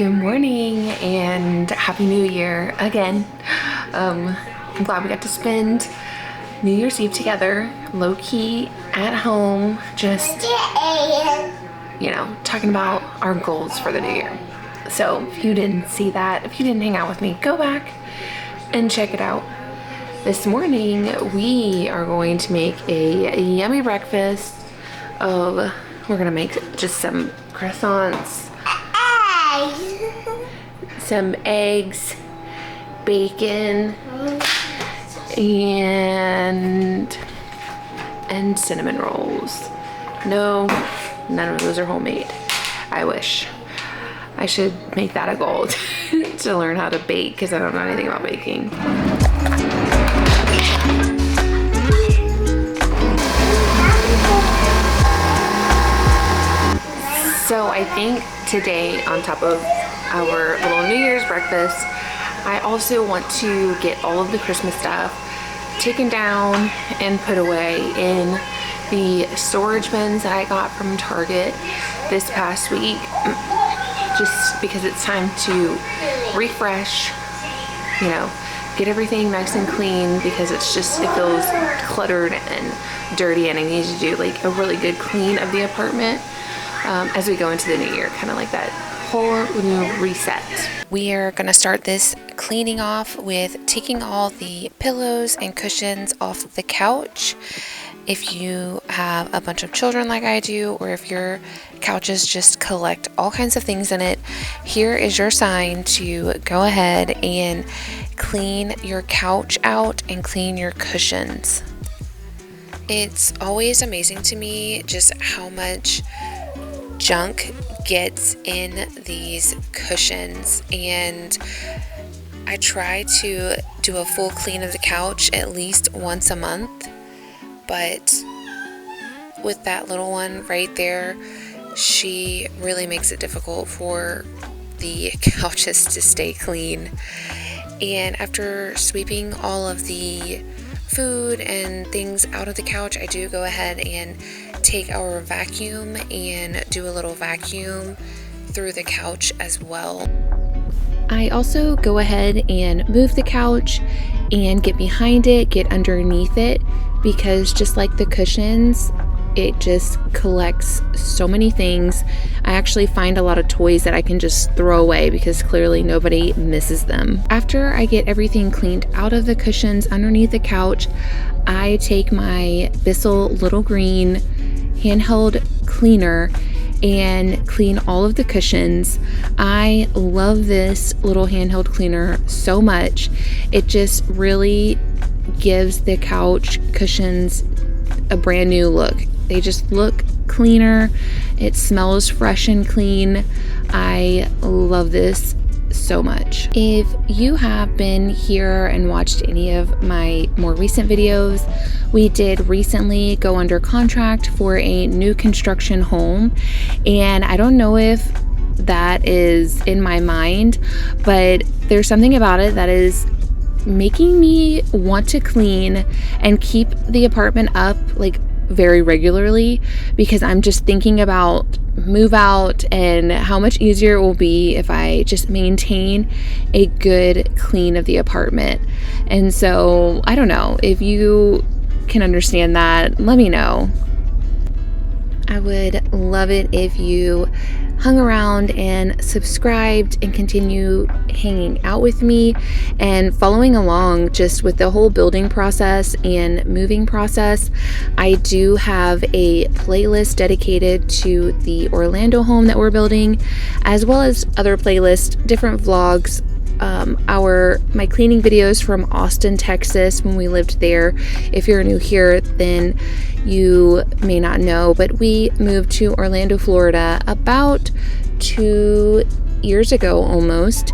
Good morning and Happy New Year again. I'm glad we got to spend New Year's Eve together, low-key at home, just, talking about our goals for the new year. So if you didn't see that, if you didn't hang out with me, go back and check it out. This morning we are going to make a yummy breakfast of, we're gonna make just some croissants, some eggs, bacon, and cinnamon rolls. No, none of those are homemade. I wish. I should make that a goal to learn how to bake, because I don't know anything about baking. So I think today, on top of our little New Year's breakfast, I also want to get all of the Christmas stuff taken down and put away in the storage bins that I got from Target this past week, just because it's time to refresh, get everything nice and clean, because it feels cluttered and dirty, and I need to do like a really good clean of the apartment as we go into the new year, kind of like that whole new reset. We are gonna start this cleaning off with taking all the pillows and cushions off the couch. If you have a bunch of children like I do, or if your couches just collect all kinds of things in it, here is your sign to go ahead and clean your couch out and clean your cushions. It's always amazing to me just how much junk gets in these cushions, and I try to do a full clean of the couch at least once a month, but with that little one right there, she really makes it difficult for the couches to stay clean. And after sweeping all of the food and things out of the couch, I do go ahead and take our vacuum and do a little vacuum through the couch as well. I also go ahead and move the couch and get behind it, get underneath it, because just like the cushions, it just collects so many things. I actually find a lot of toys that I can just throw away because clearly nobody misses them. After I get everything cleaned out of the cushions underneath the couch, I take my Bissell Little Green handheld cleaner and clean all of the cushions. I love this little handheld cleaner so much. It just really gives the couch cushions a brand new look. They just look cleaner. It smells fresh and clean. I love this so much. If you have been here and watched any of my more recent videos, we did recently go under contract for a new construction home, and I don't know if that is in my mind, but there's something about it that is making me want to clean and keep the apartment up like very regularly, because I'm just thinking about move out and how much easier it will be if I just maintain a good clean of the apartment. And so I don't know if you can understand that. Let me know. I would love it if you hung around and subscribed and continue hanging out with me and following along just with the whole building process and moving process. I do have a playlist dedicated to the Orlando home that we're building, as well as other playlists, different vlogs, my cleaning videos from Austin, Texas, when we lived there. If you're new here, then you may not know, but we moved to Orlando, Florida about 2 years ago almost,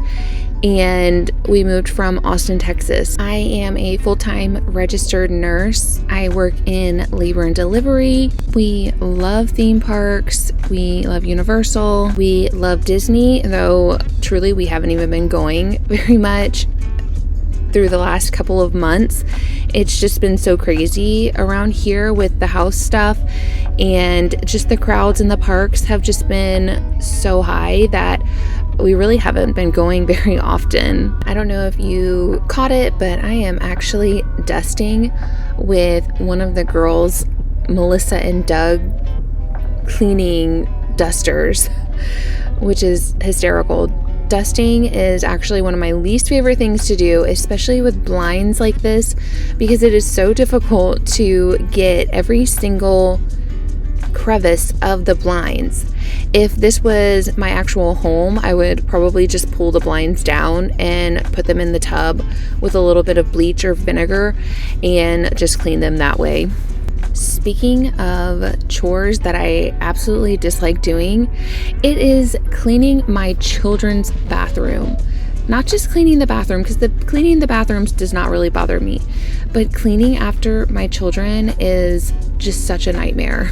and we moved from Austin, Texas. I am a full-time registered nurse. I work in labor and delivery. We love theme parks. We love Universal. We love Disney, though truly we haven't even been going very much through the last couple of months. It's just been so crazy around here with the house stuff, and just the crowds in the parks have just been so high that we really haven't been going very often. I don't know if you caught it, but I am actually dusting with one of the girls, Melissa and Doug, cleaning dusters, which is hysterical. Dusting is actually one of my least favorite things to do, especially with blinds like this, because it is so difficult to get every single crevice of the blinds. If this was my actual home, I would probably just pull the blinds down and put them in the tub with a little bit of bleach or vinegar and just clean them that way. Speaking of chores that I absolutely dislike doing, it is cleaning my children's bathroom. Not just cleaning the bathroom, because cleaning the bathrooms does not really bother me, but cleaning after my children is just such a nightmare.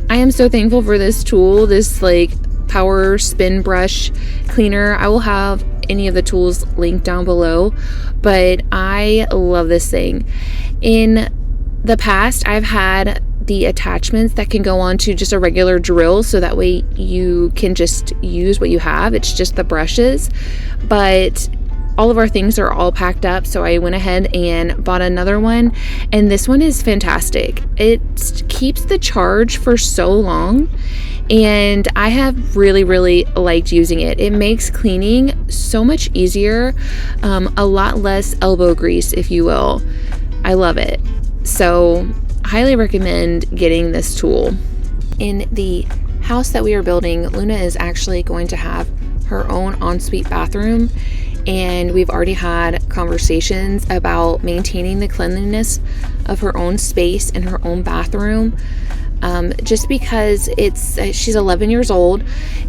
I am so thankful for this tool, this power spin brush cleaner. I will have any of the tools linked down below, but I love this thing. In the past, I've had the attachments that can go onto just a regular drill, so that way you can just use what you have. It's just the brushes, but all of our things are all packed up, so I went ahead and bought another one, and this one is fantastic. It keeps the charge for so long, and I have really liked using it. It makes cleaning so much easier, a lot less elbow grease, if you will. I love it. So highly recommend getting this tool. In the house that we are building, Luna is actually going to have her own ensuite bathroom, and we've already had conversations about maintaining the cleanliness of her own space in her own bathroom, just because she's 11 years old,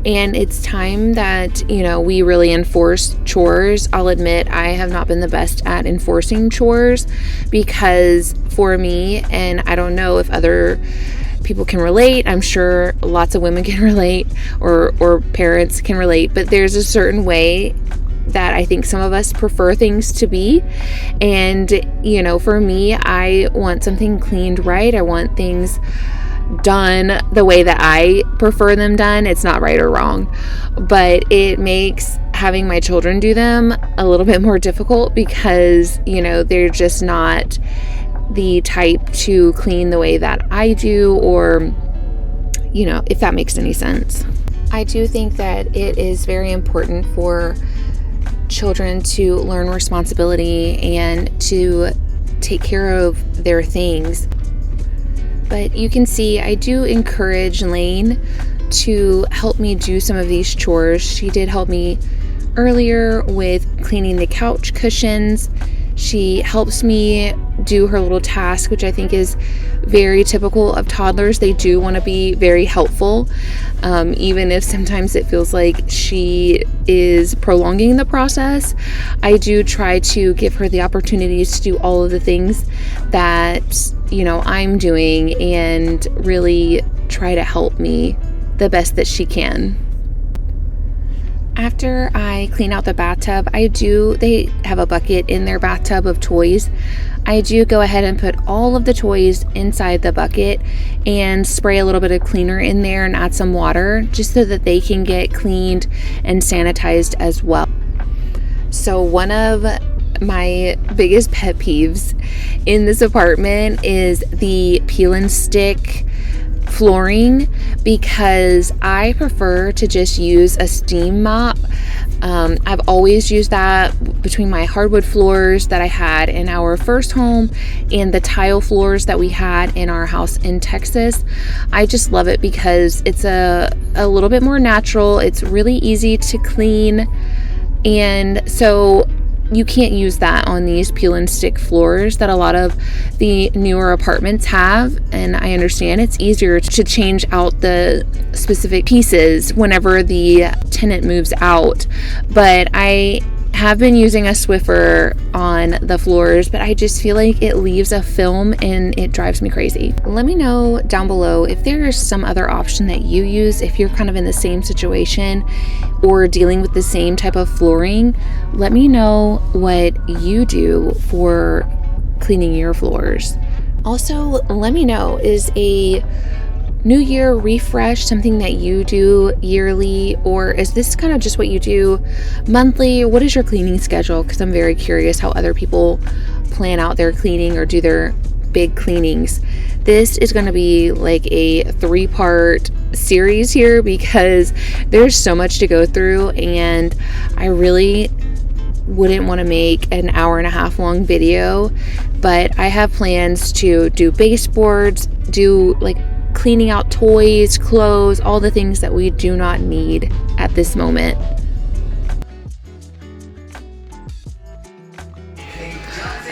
and it's time that we really enforce chores. I'll admit I have not been the best at enforcing chores, because for me, and I don't know if other people can relate, I'm sure lots of women can relate, or parents can relate, but there's a certain way that I think some of us prefer things to be. And for me, I want something cleaned right. I want things done the way that I prefer them done. It's not right or wrong, but it makes having my children do them a little bit more difficult, because they're just not the type to clean the way that I do, or if that makes any sense. I do think that it is very important for children to learn responsibility and to take care of their things. But you can see I do encourage Lane to help me do some of these chores. She did help me earlier with cleaning the couch cushions. She helps me do her little task, which I think is very typical of toddlers. They do want to be very helpful, even if sometimes it feels like she is prolonging the process. I do try to give her the opportunities to do all of the things that I'm doing, and really try to help me the best that she can. After I clean out the bathtub, they have a bucket in their bathtub of toys. I do go ahead and put all of the toys inside the bucket and spray a little bit of cleaner in there and add some water, just so that they can get cleaned and sanitized as well. So one of my biggest pet peeves in this apartment is the peel and stick flooring, because I prefer to just use a steam mop. I've always used that between my hardwood floors that I had in our first home and the tile floors that we had in our house in Texas. I just love it because it's a little bit more natural. It's really easy to clean, and so you can't use that on these peel and stick floors that a lot of the newer apartments have. And I understand it's easier to change out the specific pieces whenever the tenant moves out, but I have been using a Swiffer on the floors, but I just feel like it leaves a film and it drives me crazy. Let me know down below if there is some other option that you use, if you're kind of in the same situation or dealing with the same type of flooring. Let me know what you do for cleaning your floors. Also, let me know, is a New Year refresh something that you do yearly, or is this kind of just what you do monthly? What is your cleaning schedule? Because I'm very curious how other people plan out their cleaning or do their big cleanings. This is going to be like a 3-part series here because there's so much to go through, and I really wouldn't want to make an 1.5 hour long video, but I have plans to do baseboards, do like cleaning out toys, clothes, all the things that we do not need at this moment.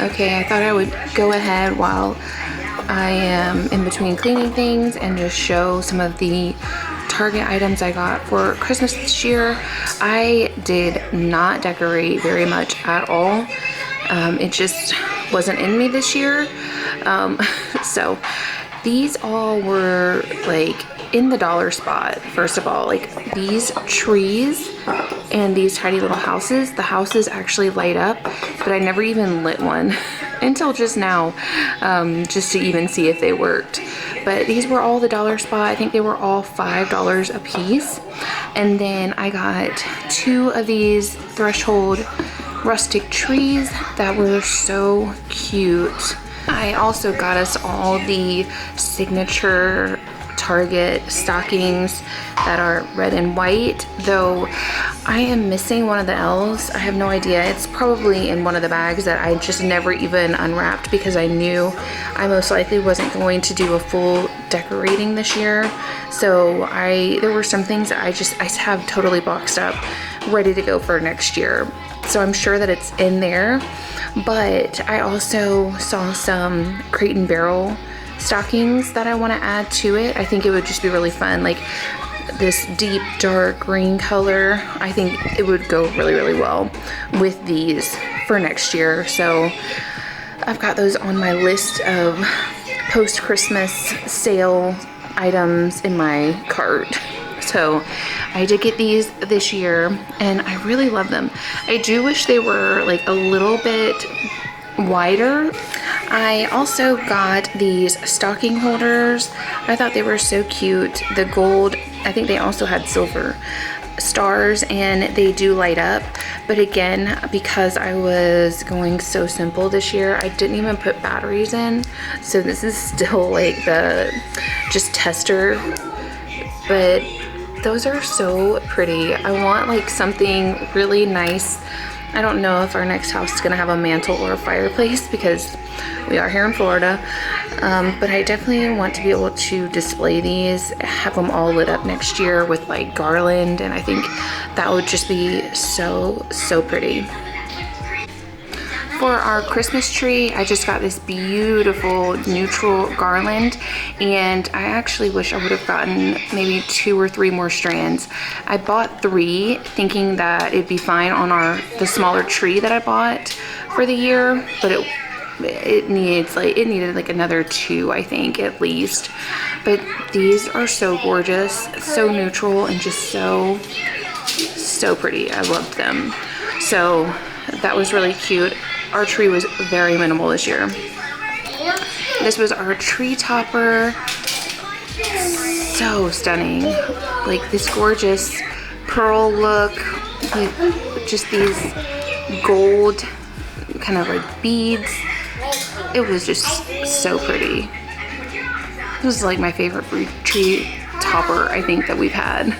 Okay, I thought I would go ahead while I am in between cleaning things and just show some of the Target items I got for Christmas this year. I did not decorate very much at all. It just wasn't in me this year. So these all were like in the dollar spot. First of all, like these trees and these tiny little houses, the houses actually light up, but I never even lit one until just now, just to even see if they worked. But these were all the dollar spot. I think they were all $5 a piece. And then I got 2 of these threshold rustic trees that were so cute. I also got us all the signature Target stockings that are red and white, though I am missing one of the L's. I have no idea. It's probably in one of the bags that I just never even unwrapped because I knew I most likely wasn't going to do a full decorating this year. So there were some things that I have totally boxed up, ready to go for next year. So I'm sure that it's in there. But I also saw some Crate and Barrel stockings that I want to add to it. I think it would just be really fun, like this deep dark green color. I think it would go really, really well with these for next year. So I've got those on my list of post-Christmas sale items in my cart. So I did get these this year and I really love them. I do wish they were like a little bit wider. I also got these stocking holders. I thought they were so cute. The gold, I think they also had silver stars and they do light up. But again, because I was going so simple this year, I didn't even put batteries in. So this is still like the just tester. But those are so pretty. I want like something really nice. I don't know if our next house is gonna have a mantle or a fireplace because we are here in Florida, but I definitely want to be able to display these, have them all lit up next year with like garland, and I think that would just be so, so pretty. For our Christmas tree, I just got this beautiful neutral garland, and I actually wish I would have gotten maybe 2 or 3 more strands. I bought 3 thinking that it'd be fine on the smaller tree that I bought for the year, but it needed like another 2, I think, at least. But these are so gorgeous, so neutral, and just so pretty. I loved them. So that was really cute. Our tree was very minimal this year. This was our tree topper. So stunning. Like this gorgeous pearl look with just these gold kind of like beads. It was just so pretty. This was like my favorite tree topper I think that we've had.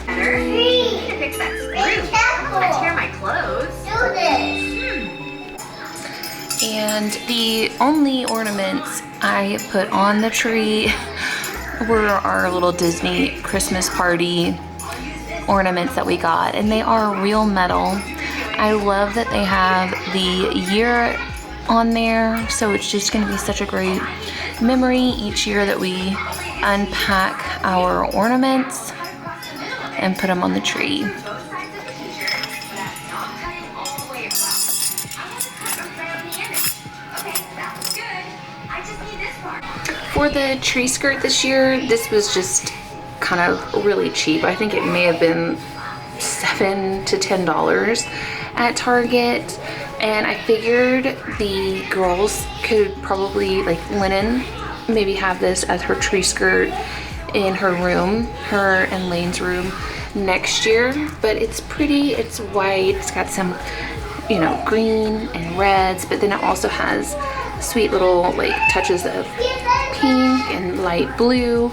Fix that screw. I tear my clothes. Do this. And the only ornaments I put on the tree were our little Disney Christmas party ornaments that we got, and they are real metal. I love that they have the year on there, so it's just going to be such a great memory each year that we unpack our ornaments and put them on the tree. For the tree skirt this year, this was just kind of really cheap. I think it may have been $7 to $10 at Target, and I figured the girls could probably, like Linen, maybe have this as her tree skirt in her room, her and Lane's room next year, but it's pretty. It's white. It's got some, you know, green and reds, but then it also has sweet little like touches of pink and light blue.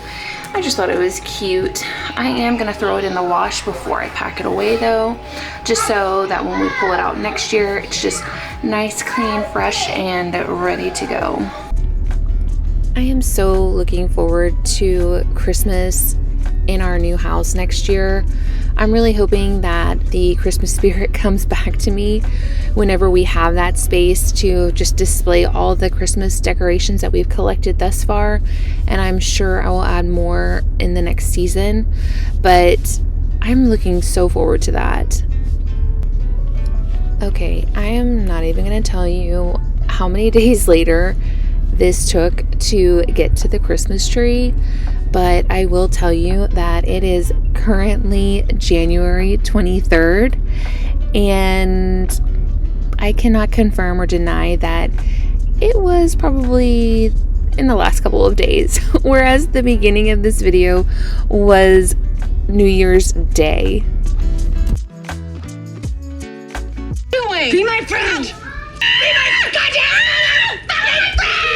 I just thought it was cute. I am gonna throw it in the wash before I pack it away though, just so that when we pull it out next year, it's just nice, clean, fresh, and ready to go. I am so looking forward to Christmas in our new house next year. I'm really hoping that the Christmas spirit comes back to me whenever we have that space to just display all the Christmas decorations that we've collected thus far. And I'm sure I will add more in the next season, but I'm looking so forward to that. Okay, I am not even going to tell you how many days later this took to get to the Christmas tree, but I will tell you that it is currently January 23rd, and I cannot confirm or deny that it was probably in the last couple of days, whereas the beginning of this video was New Year's Day. Be my friend! Be my goddamn friend!